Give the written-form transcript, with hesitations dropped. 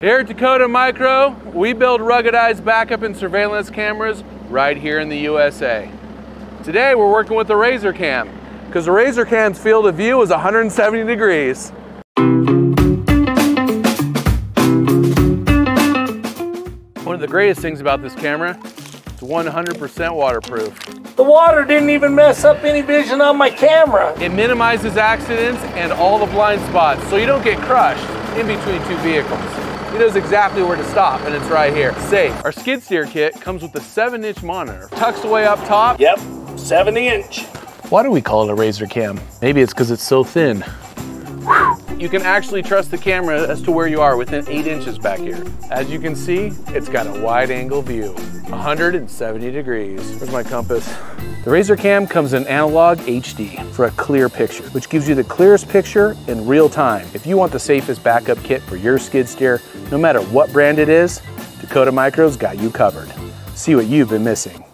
Here at Dakota Micro, we build ruggedized backup and surveillance cameras right here in the USA. Today we're working with the RazerCam, because the RazerCam's field of view is 170 degrees. One of the greatest things about this camera, it's 100% waterproof. The water didn't even mess up any vision on my camera. It minimizes accidents and all the blind spots, so you don't get crushed in between two vehicles. It knows exactly where to stop, and it's right here. Safe. Our skid steer kit comes with a 7-inch monitor, tucked away up top. Yep, 7-inch. Why do we call it a RazerCam? Maybe it's because it's so thin. You can actually trust the camera as to where you are within 8 inches back here. As you can see, it's got a wide angle view, 170 degrees. Here's my compass. The RazerCam comes in analog HD for a clear picture, which gives you the clearest picture in real time. If you want the safest backup kit for your skid steer, no matter what brand it is, Dakota Micro's got you covered. See what you've been missing.